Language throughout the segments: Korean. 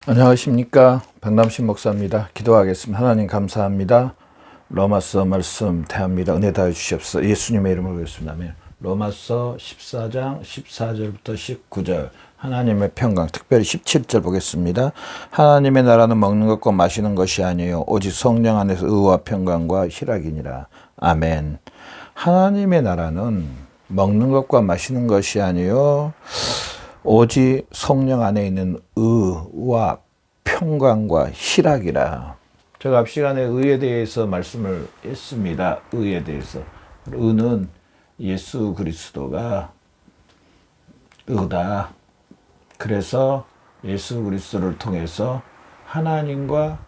안녕하십니까, 박남신 목사입니다. 기도하겠습니다. 하나님 감사합니다. 로마서 말씀 대합니다. 은혜 다해 주시옵소서. 예수님의 이름으로 그랬습니다. 아멘. 로마서 14장 14절부터 19절 하나님의 평강, 특별히 17절 보겠습니다. 하나님의 나라는 먹는 것과 마시는 것이 아니요 오직 성령 안에서 의와 평강과 희락이니라. 아멘. 하나님의 나라는 먹는 것과 마시는 것이 아니요 오직 성령 안에 있는 의와 평강과 희락이라. 제가 앞 시간에 의에 대해서 말씀을 했습니다. 의에 대해서. 의는 예수 그리스도가 의다. 그래서 예수 그리스도를 통해서 하나님과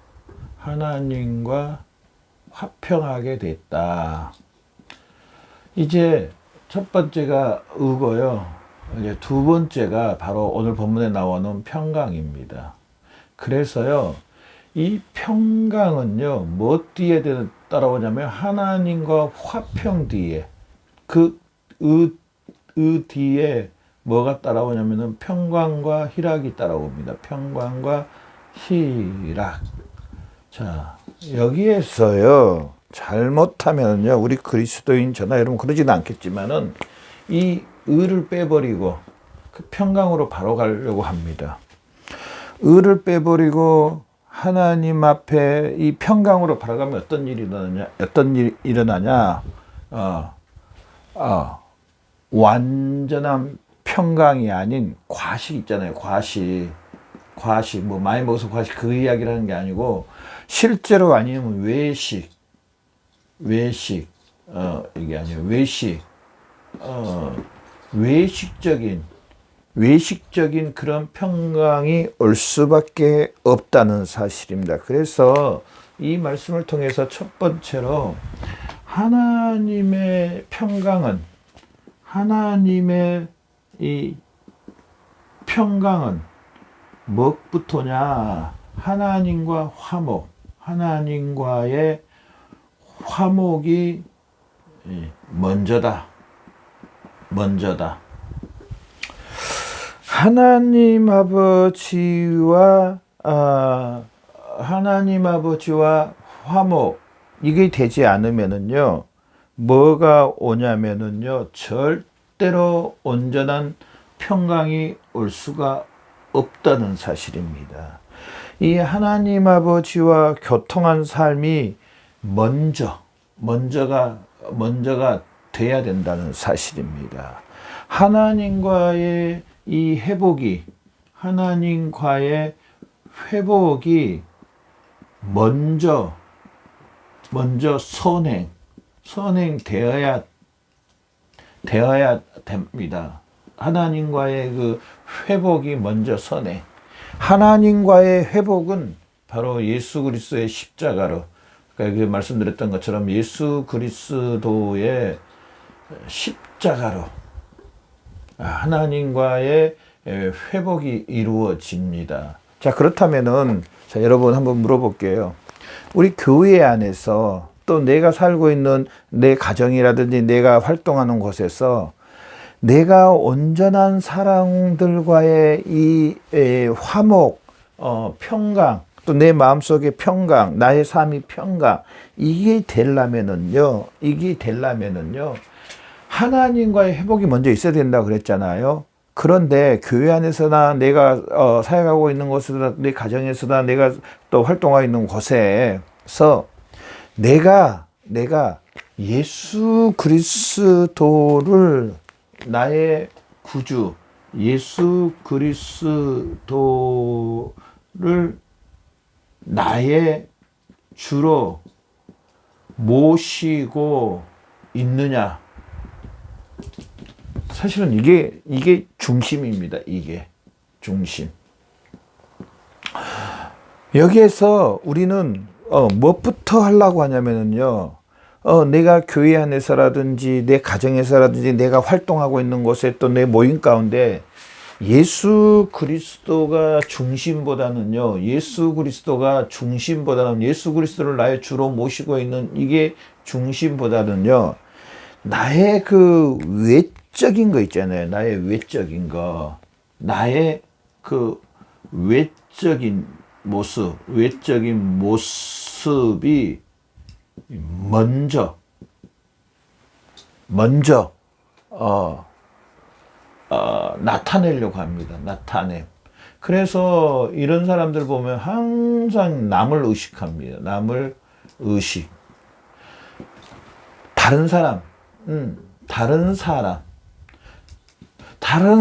화평하게 됐다. 이제 첫 번째가 의고요. 이제 두 번째가 바로 오늘 본문에 나오는 평강입니다. 그래서요, 이 평강은요, 뭐 뒤에 따라오냐면 하나님과 화평 뒤에, 의 뒤에 뭐가 따라오냐면은 평강과 희락이 따라옵니다. 평강과 희락. 자, 여기에서요, 잘못하면요, 우리 그리스도인 저나 여러분 그러지는 않겠지만은 이 의를 빼버리고 그 평강으로 바로 가려고 합니다. 의를 빼버리고 하나님 앞에 이 평강으로 바로 가면 어떤 일이 일어나냐? 완전한 평강이 아닌 과식 있잖아요. 과식, 뭐 많이 먹어서 과식 그 이야기라는 게 아니고 실제로 아니면 외식, 이게 아니에요. 외식적인 그런 평강이 올 수밖에 없다는 사실입니다. 그래서 이 말씀을 통해서 첫 번째로 하나님의 평강은, 하나님의 이 평강은 무엇부터냐? 하나님과 화목, 하나님과의 화목이 먼저다. 하나님 아버지와 화목, 이게 되지 않으면은요, 뭐가 오냐면은요, 절대로 온전한 평강이 올 수가 없다는 사실입니다. 이 하나님 아버지와 교통한 삶이 먼저가 돼야 된다는 사실입니다. 하나님과의 이 회복이, 하나님과의 회복이 먼저 선행되어야 됩니다. 하나님과의 그 회복이 먼저 선행. 하나님과의 회복은 바로 예수 그리스도의 십자가로, 그러니까 말씀드렸던 것처럼 예수 그리스도의 십자가로 하나님과의 회복이 이루어집니다. 자, 그렇다면은, 자, 여러분 한번 물어볼게요. 우리 교회 안에서 또 내가 살고 있는 내 가정이라든지 내가 활동하는 곳에서 내가 온전한 사람들과의 이 화목, 평강, 또 내 마음속의 평강, 나의 삶이 평강, 이게 되려면은요, 하나님과의 회복이 먼저 있어야 된다고 그랬잖아요. 그런데 교회 안에서나 내가 사역하고 있는 곳에서나 내 가정에서나 내가 또 활동하고 있는 곳에서 내가 예수 그리스도를 나의 구주, 예수 그리스도를 나의 주로 모시고 있느냐? 사실은 이게 중심입니다. 이게 중심. 여기에서 우리는 무엇부터 하려고 하냐면요, 내가 교회 안에서라든지 내 가정에서라든지 내가 활동하고 있는 곳에 또 내 모임 가운데 예수 그리스도가 중심보다는 예수 그리스도를 나의 주로 모시고 있는 이게 중심보다는요, 나의 그 외적인 거 있잖아요. 나의 외적인 거. 나의 그 외적인 모습이 먼저 나타내려고 합니다. 나타냄. 그래서 이런 사람들 보면 항상 남을 의식합니다. 남을 의식. 다른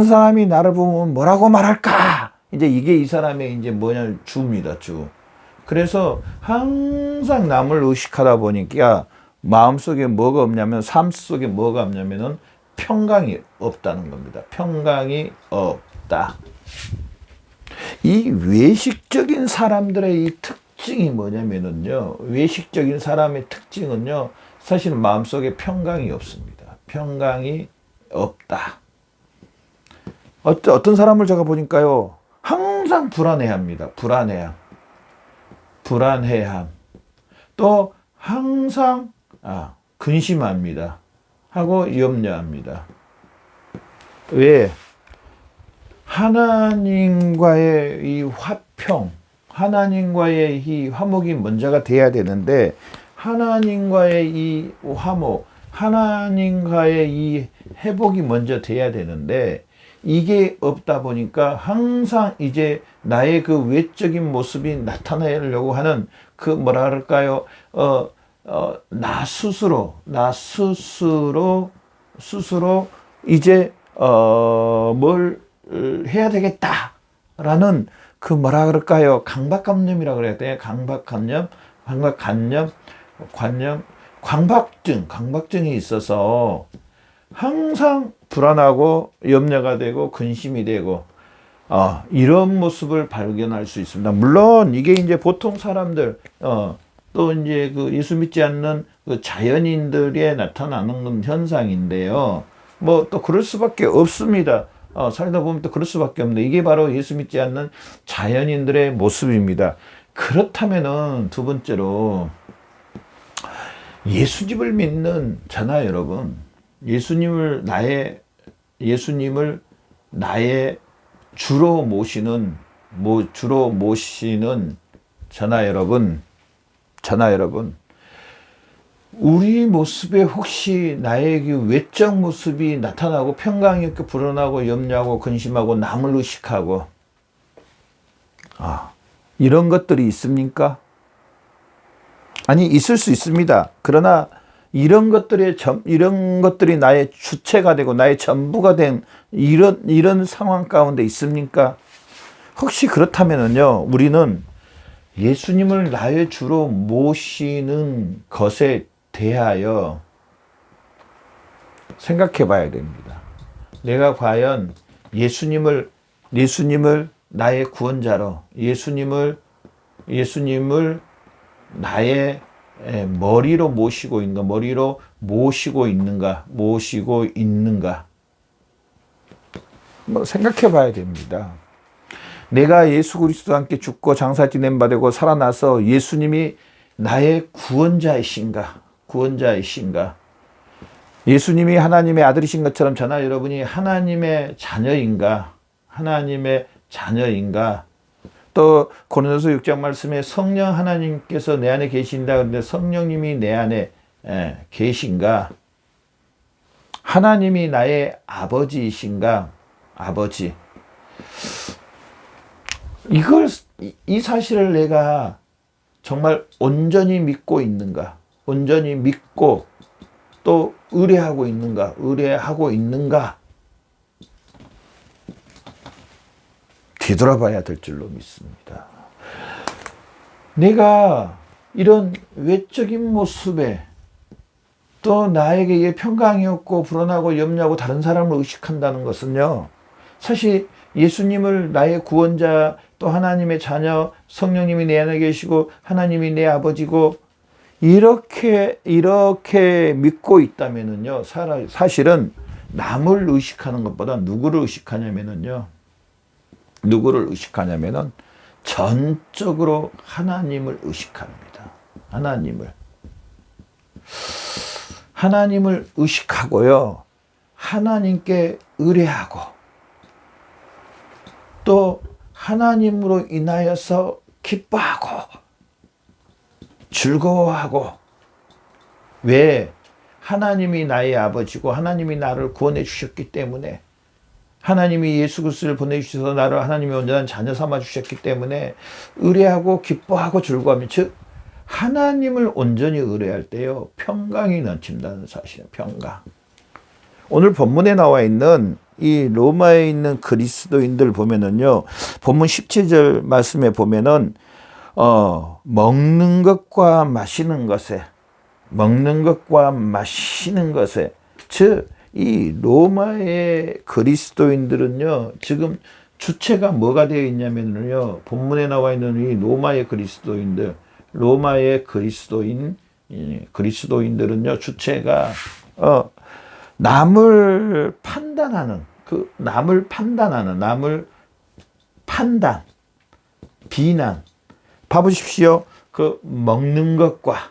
사람이 나를 보면 뭐라고 말할까? 이제 이게 이 사람의 이제 주입니다, 주. 그래서 항상 남을 의식하다 보니까 마음속에 뭐가 없냐면, 삶 속에 뭐가 없냐면은 평강이 없다는 겁니다. 평강이 없다. 이 외식적인 사람들의 이 특징이 뭐냐면은요, 외식적인 사람의 특징은요, 사실 마음속에 평강이 없습니다. 평강이 없다. 어떤 사람을 제가 보니까요, 항상 불안해합니다. 불안해함. 또 항상 근심합니다. 하고 염려합니다. 왜? 하나님과의 이 화평, 하나님과의 이 화목이 먼저가 돼야 되는데, 하나님과의 이 화목, 하나님과의 이 회복이 먼저 돼야 되는데, 이게 없다 보니까 항상 이제 나의 그 외적인 모습이 나타나려고 하는 그 뭐라 그럴까요? 나 스스로 이제 뭘 해야 되겠다라는 그 뭐라 그럴까요? 강박관념이라고 그래야 돼요. 강박증이 있어서 항상 불안하고 염려가 되고 근심이 되고 이런 모습을 발견할 수 있습니다. 물론 이게 이제 보통 사람들 또 이제 그 예수 믿지 않는 그 자연인들에 나타나는 현상인데요. 뭐 또 그럴 수밖에 없습니다. 살다 보면 또 그럴 수밖에 없는데, 이게 바로 예수 믿지 않는 자연인들의 모습입니다. 그렇다면은 두 번째로, 예수님을 믿는 저나 여러분, 예수님을 나의 주로 모시는 저나 여러분, 우리 모습에 혹시 나의 그 외적 모습이 나타나고 평강이 없게 불안하고 염려하고 근심하고 남을 의식하고 이런 것들이 있습니까? 아니, 있을 수 있습니다. 그러나 이런 것들이 나의 주체가 되고 나의 전부가 된 이런 상황 가운데 있습니까? 혹시 그렇다면은요, 우리는 예수님을 나의 주로 모시는 것에 대하여 생각해 봐야 됩니다. 내가 과연 예수님을 나의 구원자로, 예수님을 나의 머리로 모시고 있는가? 뭐 생각해 봐야 됩니다. 내가 예수 그리스도와 함께 죽고 장사 지낸 바 되고 살아나서 예수님이 나의 구원자이신가? 예수님이 하나님의 아들이신 것처럼 저나 여러분이 하나님의 자녀인가? 또 고린도서 6장 말씀에 성령 하나님께서 내 안에 계신다 그런데 성령님이 내 안에 계신가? 하나님이 나의 아버지이신가? 이 사실을 내가 정말 온전히 믿고 있는가? 온전히 믿고 또 의뢰하고 있는가? 뒤돌아봐야 될 줄로 믿습니다. 내가 이런 외적인 모습에 또 나에게 평강이 없고 불안하고 염려하고 다른 사람을 의식한다는 것은요, 사실 예수님을 나의 구원자, 또 하나님의 자녀, 성령님이 내 안에 계시고 하나님이 내 아버지고 이렇게 믿고 있다면은요, 사실은 남을 의식하는 것보다 누구를 의식하냐면은 전적으로 하나님을 의식합니다. 하나님을 의식하고요, 하나님께 의뢰하고 또 하나님으로 인하여서 기뻐하고 즐거워하고. 왜? 하나님이 나의 아버지고 하나님이 나를 구원해 주셨기 때문에, 하나님이 예수 그리스도를 보내주셔서 나를 하나님의 온전한 자녀 삼아 주셨기 때문에 의뢰하고 기뻐하고 즐거워하며, 즉 하나님을 온전히 의뢰할 때요 평강이 넘친다는 사실이에요. 평강. 오늘 본문에 나와 있는 이 로마에 있는 그리스도인들 보면은요, 본문 17절 말씀에 보면은 먹는 것과 마시는 것에, 먹는 것과 마시는 것에, 즉 이 로마의 그리스도인들은요, 지금 주체가 뭐가 되어 있냐면요, 본문에 나와 있는 이 로마의 그리스도인들, 로마의 그리스도인들은요, 주체가 남을 판단하는, 남을 판단, 비난. 봐보십시오. 먹는 것과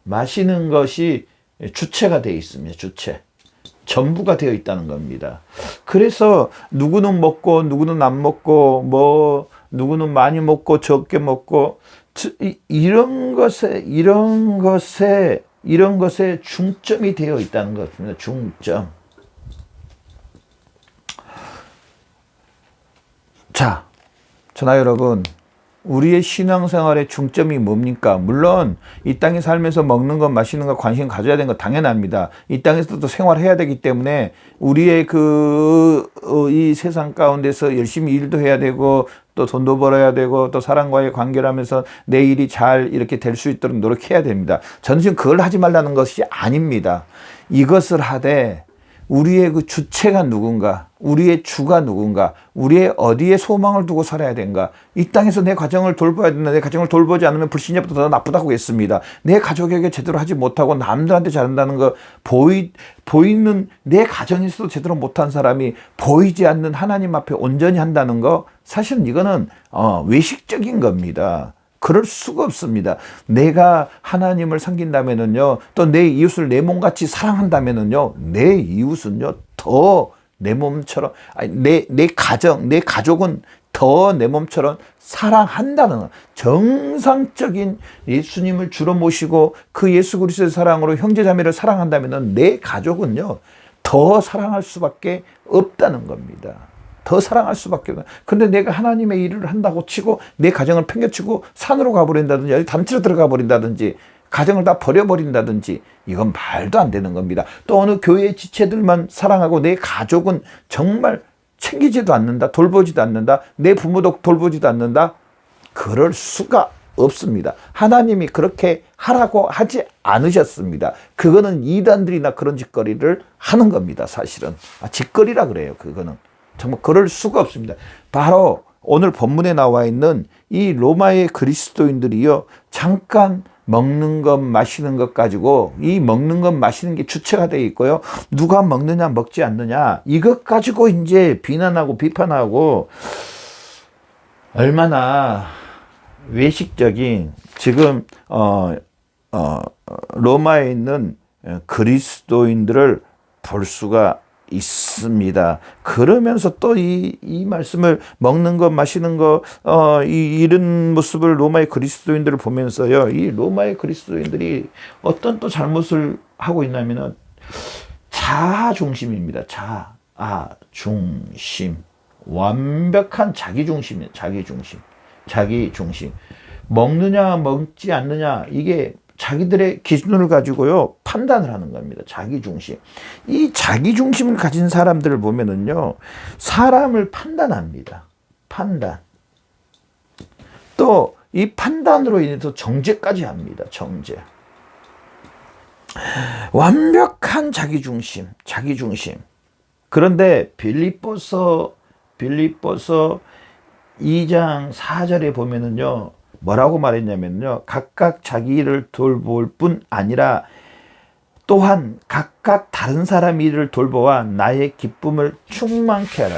마시는 것이 주체가 되어 있습니다. 주체. 전부가 되어 있다는 겁니다. 그래서 누구는 먹고 누구는 안 먹고, 누구는 많이 먹고 적게 먹고, 이런 것에 중점이 되어 있다는 것입니다. 중점. 자, 전하 여러분, 우리의 신앙생활의 중점이 뭡니까? 물론 이 땅에 살면서 먹는 것, 마시는 것 관심 가져야 되는 거 당연합니다. 이 땅에서도 생활해야 되기 때문에 우리의 이 세상 가운데서 열심히 일도 해야 되고, 또 돈도 벌어야 되고, 또 사람과의 관계를 하면서 내 일이 잘 이렇게 될 수 있도록 노력해야 됩니다. 저는 지금 그걸 하지 말라는 것이 아닙니다. 이것을 하되 우리의 주체가 누군가, 우리의 주가 누군가, 우리의 어디에 소망을 두고 살아야 되는가. 이 땅에서 내 가정을 돌봐야 된다. 내 가정을 돌보지 않으면 불신자보다 더 나쁘다고 했습니다. 내 가족에게 제대로 하지 못하고 남들한테 잘한다는 거, 보이는 내 가정에서도 제대로 못한 사람이 보이지 않는 하나님 앞에 온전히 한다는 거, 사실은 이거는 외식적인 겁니다. 그럴 수가 없습니다. 내가 하나님을 섬긴다면은요, 또 내 이웃을 내 몸같이 사랑한다면은요, 내 이웃은요, 더 내 몸처럼, 내 가족은 더 내 몸처럼 사랑한다는 것. 정상적인 예수님을 주로 모시고 그 예수 그리스도의 사랑으로 형제자매를 사랑한다면은 내 가족은요, 더 사랑할 수밖에 없다는 겁니다. 더 사랑할 수밖에 없다. 근데 내가 하나님의 일을 한다고 치고 내 가정을 팽개치고 산으로 가버린다든지, 어디 담치러 들어가 버린다든지, 가정을 다 버려버린다든지, 이건 말도 안 되는 겁니다. 또 어느 교회의 지체들만 사랑하고 내 가족은 정말 챙기지도 않는다, 돌보지도 않는다, 내 부모도 돌보지도 않는다, 그럴 수가 없습니다. 하나님이 그렇게 하라고 하지 않으셨습니다. 그거는 이단들이나 그런 짓거리를 하는 겁니다. 사실은 짓거리라 그래요. 그거는 정말 그럴 수가 없습니다. 바로 오늘 본문에 나와 있는 이 로마의 그리스도인들이요, 잠깐 먹는 것 마시는 것 가지고, 이 먹는 것 마시는 게 주체가 되어 있고요, 누가 먹느냐 먹지 않느냐 이것 가지고 이제 비난하고 비판하고, 얼마나 외식적인, 지금 로마에 있는 그리스도인들을 볼 수가 있습니다. 그러면서 또 이 말씀을, 먹는 것 마시는 것, 이런 모습을 로마의 그리스도인들을 보면서요, 이 로마의 그리스도인들이 어떤 또 잘못을 하고 있냐면은 자아 중심입니다. 자아 중심, 완벽한 자기 중심이에요. 자기 중심. 먹느냐 먹지 않느냐, 이게 자기들의 기준을 가지고요 판단을 하는 겁니다. 자기 중심. 이 자기 중심을 가진 사람들을 보면은요, 사람을 판단합니다. 판단. 또 이 판단으로 인해서 정죄까지 합니다. 정죄. 완벽한 자기 중심. 그런데 빌립보서 2장 4절에 보면은요, 뭐라고 말했냐면요, 각각 자기 일을 돌볼 뿐 아니라 또한 각각 다른 사람 일을 돌보아 나의 기쁨을 충만케 하라.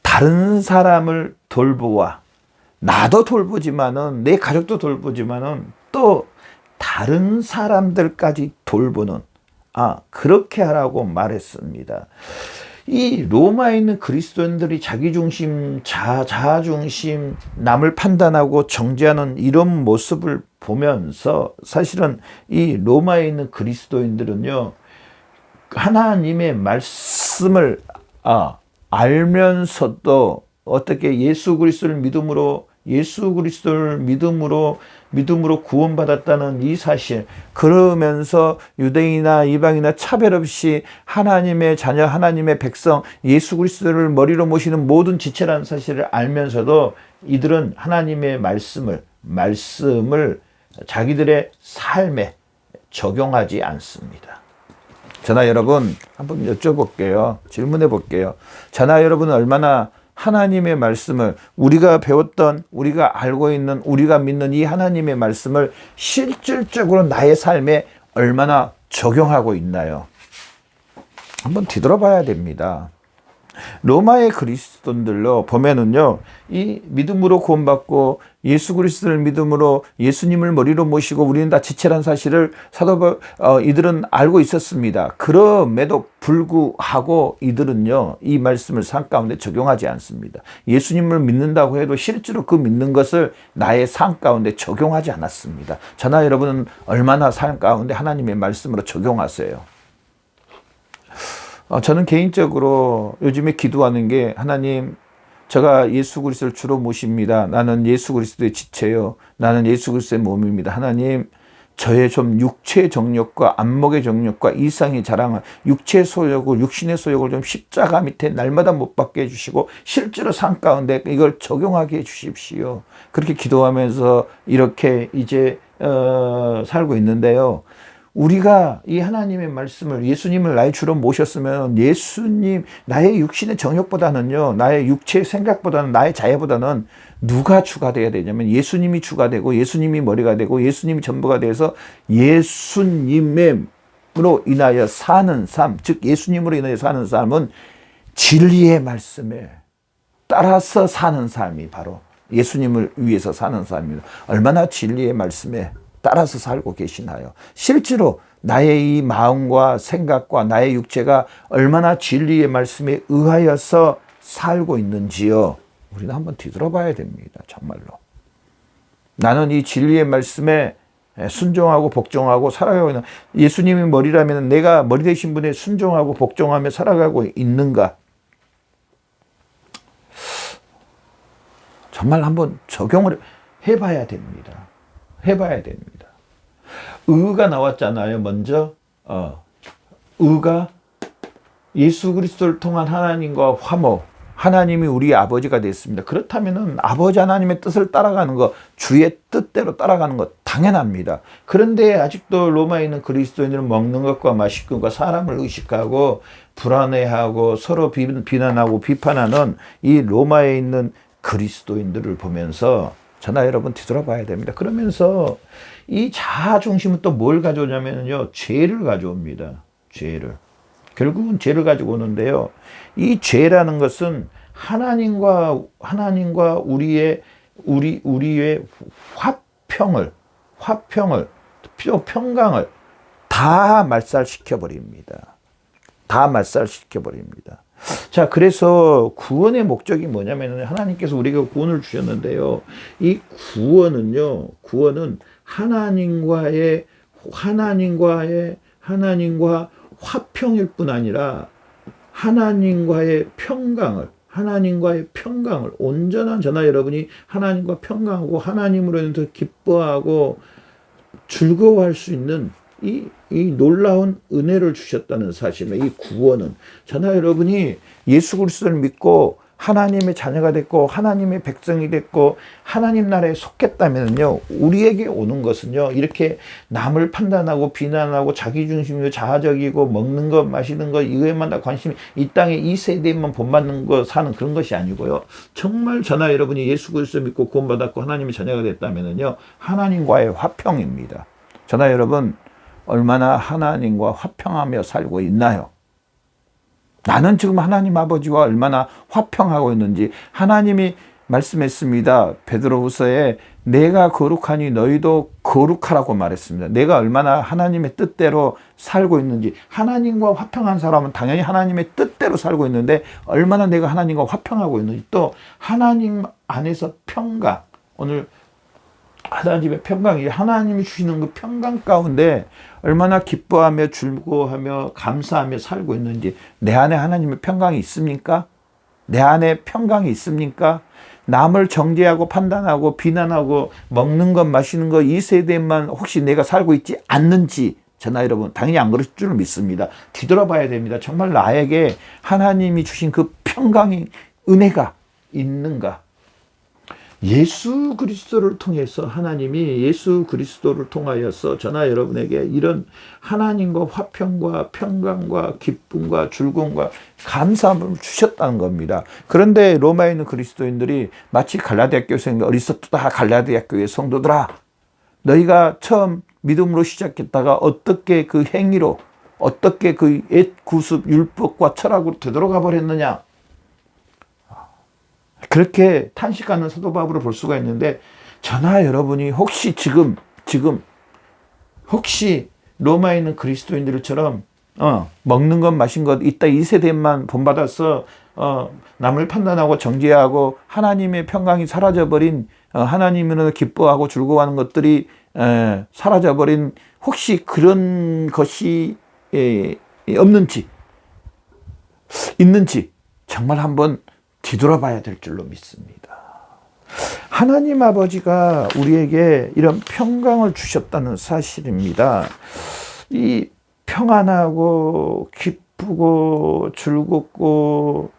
다른 사람을 돌보아, 나도 돌보지만은, 내 가족도 돌보지만은 또 다른 사람들까지 돌보는, 그렇게 하라고 말했습니다. 이 로마에 있는 그리스도인들이 자기중심, 자아중심, 남을 판단하고 정죄하는 이런 모습을 보면서 사실은 이 로마에 있는 그리스도인들은요, 하나님의 말씀을 알면서도 어떻게 예수 그리스도를 믿음으로 구원받았다는 이 사실, 그러면서 유대인이나 이방이나 차별 없이 하나님의 자녀, 하나님의 백성, 예수 그리스도를 머리로 모시는 모든 지체라는 사실을 알면서도 이들은 하나님의 말씀을 자기들의 삶에 적용하지 않습니다. 저나 여러분 한번 여쭤볼게요. 질문해 볼게요. 저나 여러분은 얼마나 하나님의 말씀을, 우리가 배웠던, 우리가 알고 있는, 우리가 믿는 이 하나님의 말씀을 실질적으로 나의 삶에 얼마나 적용하고 있나요? 한번 뒤돌아봐야 됩니다. 로마의 그리스도인들로 보면은요, 이 믿음으로 구원받고 예수 그리스도를 믿음으로 예수님을 머리로 모시고 우리는 다 지체란 사실을 이들은 알고 있었습니다. 그럼에도 불구하고 이들은요, 이 말씀을 삶 가운데 적용하지 않습니다. 예수님을 믿는다고 해도 실제로 그 믿는 것을 나의 삶 가운데 적용하지 않았습니다. 저나 여러분은 얼마나 삶 가운데 하나님의 말씀으로 적용하세요? 저는 개인적으로 요즘에 기도하는 게, 하나님, 제가 예수 그리스도를 주로 모십니다. 나는 예수 그리스도의 지체요. 나는 예수 그리스도의 몸입니다. 하나님, 저의 좀 육체의 정욕과 안목의 정욕과 이상의 자랑을, 육체의 소욕을, 육신의 소욕을 좀 십자가 밑에 날마다 못 받게 해주시고 실제로 삶 가운데 이걸 적용하게 해주십시오. 그렇게 기도하면서 이렇게 이제 살고 있는데요. 우리가 이 하나님의 말씀을, 예수님을 나의 주로 모셨으면 예수님, 나의 육신의 정욕보다는요, 나의 육체의 생각보다는, 나의 자애보다는 누가 주가 되어야 되냐면 예수님이 주가 되고 예수님이 머리가 되고 예수님이 전부가 돼서 예수님으로 인하여 사는 삶, 즉 예수님으로 인하여 사는 삶은 진리의 말씀에 따라서 사는 삶이 바로 예수님을 위해서 사는 삶입니다. 얼마나 진리의 말씀에 따라서 살고 계시나요? 실제로 나의 이 마음과 생각과 나의 육체가 얼마나 진리의 말씀에 의하여서 살고 있는지요? 우리는 한번 뒤돌아봐야 됩니다. 정말로. 나는 이 진리의 말씀에 순종하고 복종하고 살아가고 있는, 예수님이 머리라면 내가 머리 되신 분에 순종하고 복종하며 살아가고 있는가? 정말 한번 적용을 해봐야 됩니다. 해봐야 됩니다. 의가 나왔잖아요. 먼저 의가 예수 그리스도를 통한 하나님과 화목, 하나님이 우리의 아버지가 됐습니다. 그렇다면은 아버지 하나님의 뜻을 따라가는 것, 주의 뜻대로 따라가는 것 당연합니다. 그런데 아직도 로마에 있는 그리스도인들은 먹는 것과 마시는 것과 사람을 의식하고 불안해하고 서로 비난하고 비판하는 이 로마에 있는 그리스도인들을 보면서 저나 여러분 뒤돌아봐야 됩니다. 그러면서 이 자아 중심은 또 뭘 가져오냐면요, 죄를 가져옵니다. 죄를. 결국은 죄를 가지고 오는데요. 이 죄라는 것은 하나님과 우리의 평강을 다 말살시켜 버립니다. 다 말살시켜 버립니다. 자, 그래서 구원의 목적이 뭐냐면 하나님께서 우리가 구원을 주셨는데요. 이 구원은 하나님과 화평일 뿐 아니라 하나님과의 평강을 온전한 저나 여러분이 하나님과 평강하고 하나님으로 인해서 기뻐하고 즐거워할 수 있는 이 놀라운 은혜를 주셨다는 사실입니다. 이 구원은 저나 여러분이 예수 그리스도를 믿고 하나님의 자녀가 됐고 하나님의 백성이 됐고 하나님 나라에 속했다면요, 우리에게 오는 것은요, 이렇게 남을 판단하고 비난하고 자기중심이고 자아적이고 먹는 것 마시는 것 이거에만 다 관심이, 이 땅에 이 세대에만 본받는 거 사는 그런 것이 아니고요, 정말 저나 여러분이 예수 그리스도 믿고 구원받았고 하나님의 자녀가 됐다면요, 하나님과의 화평입니다. 저나 여러분 얼마나 하나님과 화평하며 살고 있나요? 나는 지금 하나님 아버지와 얼마나 화평하고 있는지, 하나님이 말씀했습니다. 베드로후서에 내가 거룩하니 너희도 거룩하라고 말했습니다. 내가 얼마나 하나님의 뜻대로 살고 있는지, 하나님과 화평한 사람은 당연히 하나님의 뜻대로 살고 있는데 얼마나 내가 하나님과 화평하고 있는지, 또 하나님 안에서 평강, 오늘 하나님의 평강이, 하나님이 주시는 그 평강 가운데 얼마나 기뻐하며 즐거워하며 감사하며 살고 있는지, 내 안에 하나님의 평강이 있습니까? 내 안에 평강이 있습니까? 남을 정죄하고 판단하고 비난하고 먹는 것 마시는 것 이 세대만 혹시 내가 살고 있지 않는지, 저나 여러분 당연히 안 그럴 줄 믿습니다. 뒤돌아봐야 됩니다. 정말 나에게 하나님이 주신 그 평강이, 은혜가 있는가? 예수 그리스도를 통해서 하나님이 예수 그리스도를 통하여서 저나 여러분에게 이런 하나님과 화평과 평강과 기쁨과 즐거움과 감사함을 주셨다는 겁니다. 그런데 로마에 있는 그리스도인들이 마치 갈라디아 교회 성도, 어리스토다 갈라디아 교회 성도들아, 너희가 처음 믿음으로 시작했다가 어떻게 그 행위로, 어떻게 그 옛 구습 율법과 철학으로 되돌아가 버렸느냐, 그렇게 탄식하는 사도 바울을 볼 수가 있는데, 저나 여러분이 혹시 지금 혹시 로마에 있는 그리스도인들처럼 먹는 것 마신 것 이따 이 세대만 본받아서 남을 판단하고 정죄하고 하나님의 평강이 사라져버린, 하나님을 기뻐하고 즐거워하는 것들이 사라져버린, 혹시 그런 것이 없는지 있는지 정말 한번 뒤돌아봐야 될 줄로 믿습니다. 하나님 아버지가 우리에게 이런 평강을 주셨다는 사실입니다. 이 평안하고 기쁘고 즐겁고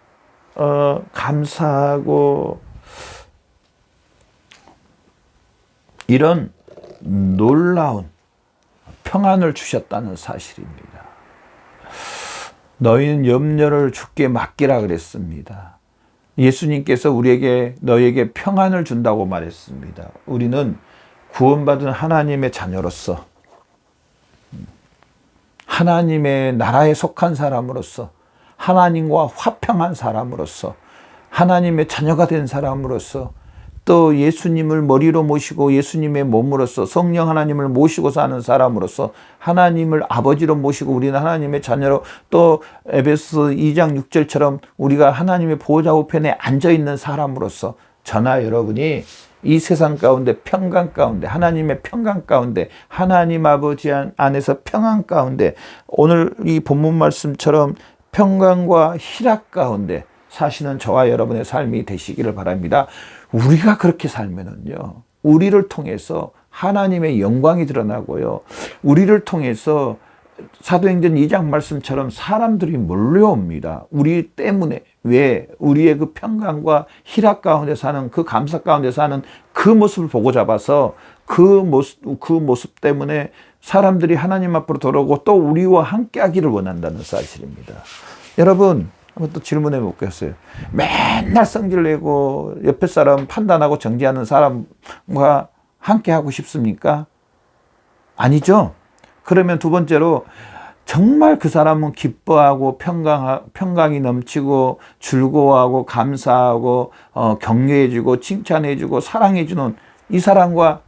감사하고 이런 놀라운 평안을 주셨다는 사실입니다. 너희는 염려를 주께 맡기라 그랬습니다. 예수님께서 우리에게, 너희에게 평안을 준다고 말했습니다. 우리는 구원받은 하나님의 자녀로서, 하나님의 나라에 속한 사람으로서, 하나님과 화평한 사람으로서, 하나님의 자녀가 된 사람으로서, 또 예수님을 머리로 모시고 예수님의 몸으로서 성령 하나님을 모시고 사는 사람으로서, 하나님을 아버지로 모시고 우리는 하나님의 자녀로, 또 에베소 2장 6절처럼 우리가 하나님의 보호자 우편에 앉아있는 사람으로서, 저나 여러분이 이 세상 가운데 평강 가운데, 하나님의 평강 가운데, 하나님 아버지 안에서 평안 가운데, 오늘 이 본문 말씀처럼 평강과 희락 가운데 사시는 저와 여러분의 삶이 되시기를 바랍니다. 우리가 그렇게 살면은요, 우리를 통해서 하나님의 영광이 드러나고요, 우리를 통해서 사도행전 2장 말씀처럼 사람들이 몰려옵니다. 우리 때문에. 왜? 우리의 그 평강과 희락 가운데 사는, 그 감사 가운데 사는 그 모습을 보고 잡아서 그 모습 때문에 사람들이 하나님 앞으로 돌아오고 또 우리와 함께 하기를 원한다는 사실입니다. 여러분, 한번 또 질문해 볼게요. 맨날 성질 내고 옆에 사람 판단하고 정죄하는 사람과 함께 하고 싶습니까? 아니죠. 그러면 두 번째로, 정말 그 사람은 기뻐하고 평강이 넘치고 즐거워하고 감사하고 격려해주고 칭찬해주고 사랑해주는 이 사람과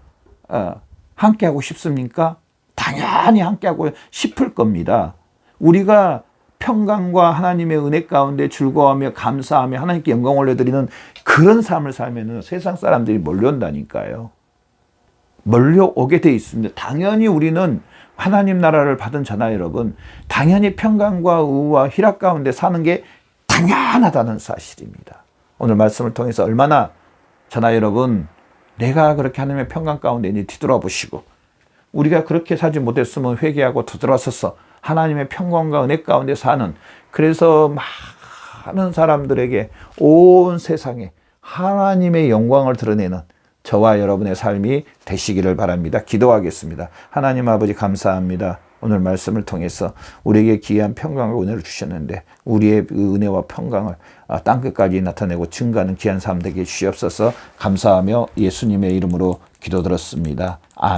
함께 하고 싶습니까? 당연히 함께 하고 싶을 겁니다. 우리가 평강과 하나님의 은혜 가운데 즐거워하며 감사하며 하나님께 영광 올려드리는 그런 삶을 살면 세상 사람들이 몰려온다니까요. 몰려오게 돼 있습니다. 당연히 우리는 하나님 나라를 받은 저나 여러분, 당연히 평강과 의와 희락 가운데 사는 게 당연하다는 사실입니다. 오늘 말씀을 통해서 얼마나 저나 여러분, 내가 그렇게 하나님의 평강 가운데 있는지 뒤돌아보시고, 우리가 그렇게 살지 못했으면 회개하고 되돌아서서 하나님의 평강과 은혜 가운데 사는, 그래서 많은 사람들에게 온 세상에 하나님의 영광을 드러내는 저와 여러분의 삶이 되시기를 바랍니다. 기도하겠습니다. 하나님 아버지 감사합니다. 오늘 말씀을 통해서 우리에게 귀한 평강과 은혜를 주셨는데 우리의 그 은혜와 평강을 땅끝까지 나타내고 증가하는 귀한 삶 되게 주시옵소서. 감사하며 예수님의 이름으로 기도드렸습니다.